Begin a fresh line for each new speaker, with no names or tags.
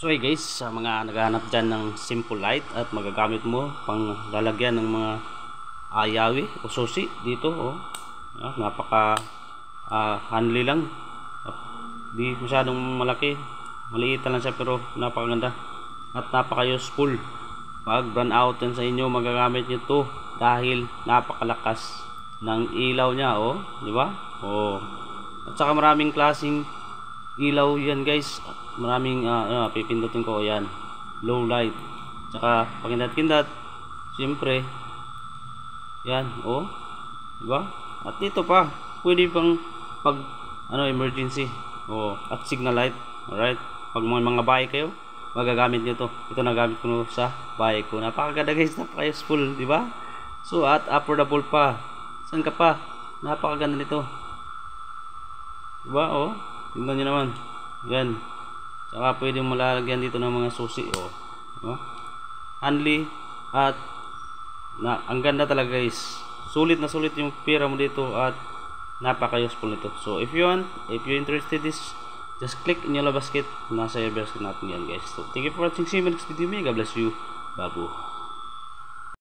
So hey guys, sa mga naghahanap dyan ng simple light at magagamit mo pang lalagyan ng mga ayawi o susi dito, napaka handy lang, di masyadong malaki, maliit lang siya pero napakaganda at napaka useful. Pag run out yan sa inyo, magagamit nyo to dahil napakalakas ng ilaw niya, di ba? At saka maraming klaseng ilaw yan guys, maraming pipindutin ko, yan low light, tsaka pakindat-kindat siyempre yan, diba? At dito pa pwede pang pag emergency, at signal light. Alright, pag mga bahay kayo, magagamit nyo to. Ito nagamit ko sa bahay ko, napakaganda guys, napaka useful, diba? So at affordable pa, saan ka pa, napakaganda nito, diba? Tingnan nyo naman, yan. Saka pwede mo lalagyan dito ng mga susi, diba? Handy at ang ganda talaga guys. Sulit na sulit yung pera mo dito at napaka useful nito. So if you're interested this, just click in yellow basket. Nasa yellow basket natin yan guys. So thank you for watching. See you in the next video. God bless you. Babu.